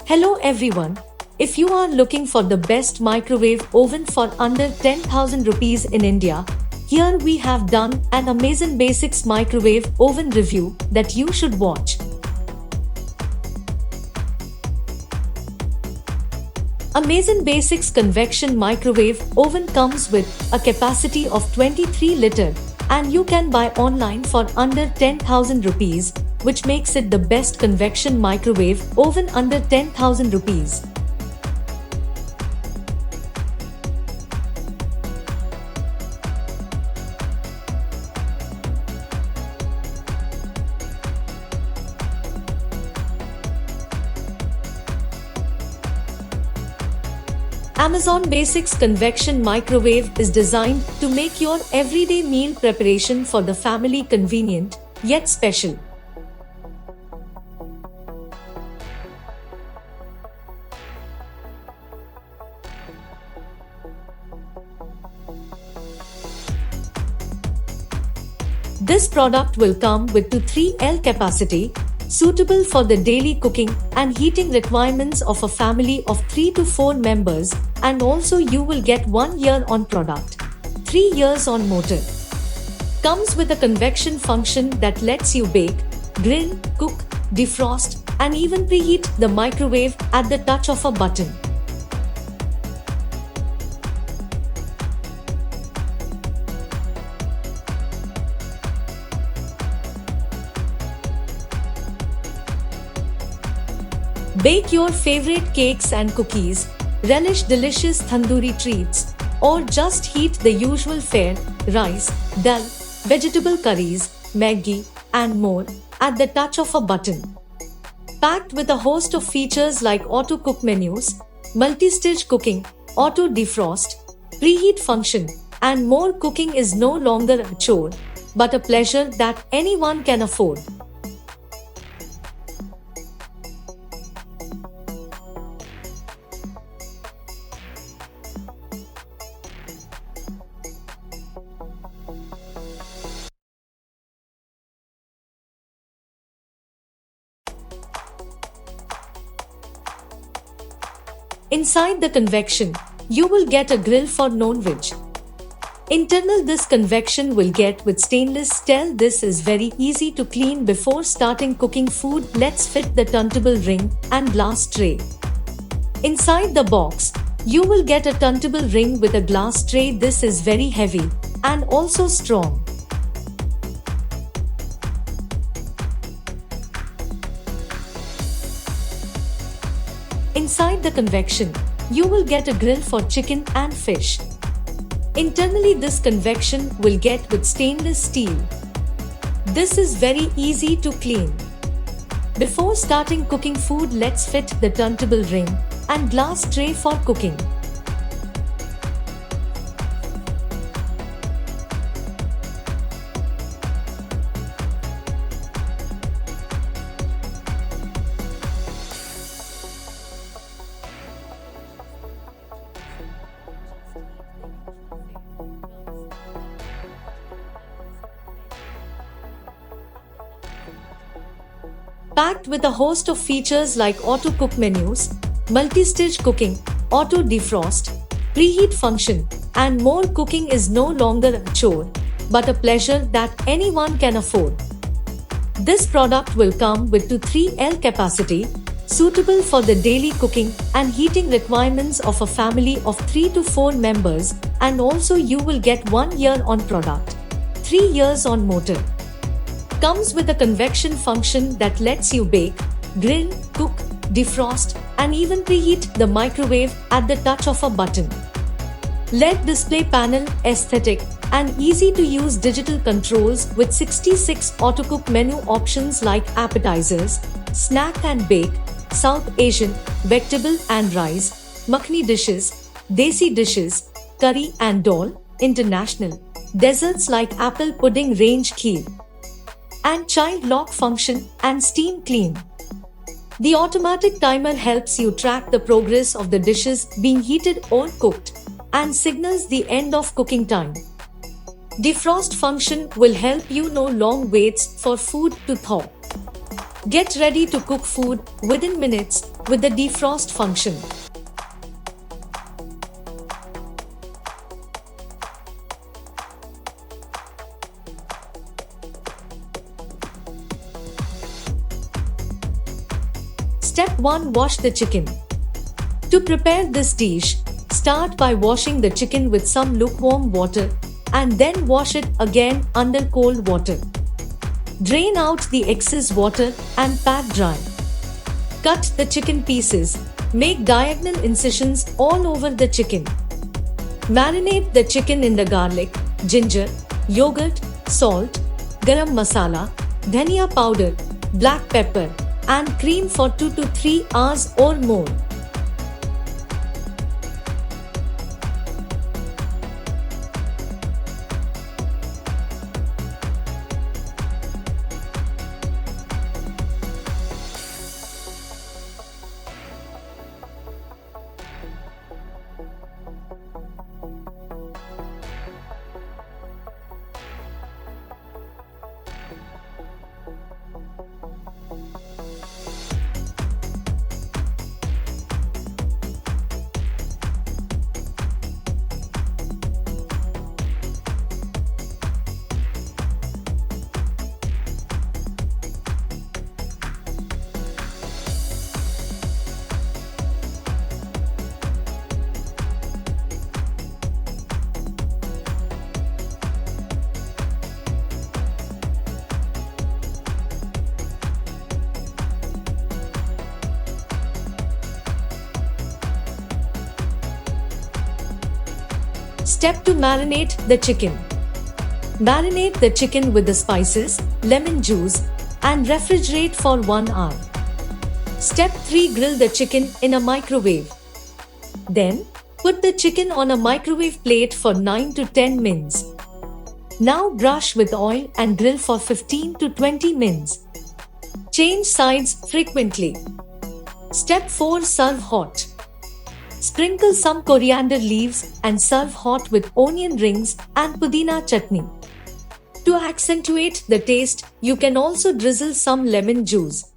Hello everyone. If you are looking for the best microwave oven for under 10,000 rupees in India, here we have done an Amazon Basics microwave oven review that you should watch. Amazon Basics convection microwave oven comes with a capacity of 23 liter and you can buy online for under 10,000 rupees, which makes it the best convection microwave oven under 10,000 rupees. Amazon Basics convection microwave is designed to make your everyday meal preparation for the family convenient yet special. This product will come with 3L capacity, suitable for the daily cooking and heating requirements of a family of 3 to 4 members, and also you will get 1 year on product, 3 years on motor. Comes with a convection function that lets you bake, grill, cook, defrost, and even preheat the microwave at the touch of a button. Bake your favorite cakes and cookies, relish delicious tandoori treats, or just heat the usual fare, rice, dal, vegetable curries, Maggi, and more at the touch of a button. Packed with a host of features like auto cook menus, multi-stage cooking, auto defrost, preheat function, and more, cooking is no longer a chore, but a pleasure that anyone can afford. Inside the convection, you will get a grill for non-veg. Internal, this convection will get with stainless steel. This is very easy to clean before starting cooking food. Let's fit the turntable ring and glass tray. Inside the box, you will get a turntable ring with a glass tray. This is very heavy and also strong. Inside the convection, you will get a grill for chicken and fish. Internally, this convection will get with stainless steel. This is very easy to clean. Before starting cooking food, let's fit the turntable ring and glass tray for cooking. Packed with a host of features like auto cook menus, multi-stage cooking, auto defrost, preheat function, and more, cooking is no longer a chore, but a pleasure that anyone can afford. This product will come with 3L capacity, suitable for the daily cooking and heating requirements of a family of 3 to 4 members, and also you will get 1 year on product, 3 years on motor. Comes with a convection function that lets you bake, grill, cook, defrost, and even preheat the microwave at the touch of a button. LED display panel, aesthetic, and easy to use digital controls with 66 auto-cook menu options like appetizers, snack and bake, South Asian, vegetable and rice, makhni dishes, desi dishes, curry and dal, international, desserts like apple pudding, range kheer, and child lock function and steam clean. The automatic timer helps you track the progress of the dishes being heated or cooked and signals the end of cooking time. Defrost function will help you no long waits for food to thaw. Get ready to cook food within minutes with the defrost function. Step 1. Wash the chicken. To prepare this dish, start by washing the chicken with some lukewarm water and then wash it again under cold water. Drain out the excess water and pat dry. Cut the chicken pieces. Make diagonal incisions all over the chicken. Marinate the chicken in the garlic, ginger, yogurt, salt, garam masala, dhania powder, black pepper, and cream for 2 to 3 hours or more. Step 2. Marinate the chicken. Marinate the chicken with the spices, lemon juice, and refrigerate for 1 hour. Step 3. Grill the chicken in a microwave. Then, put the chicken on a microwave plate for 9 to 10 minutes. Now brush with oil and grill for 15 to 20 minutes. Change sides frequently. Step 4. Serve hot. Sprinkle some coriander leaves and serve hot with onion rings and pudina chutney. To accentuate the taste, you can also drizzle some lemon juice.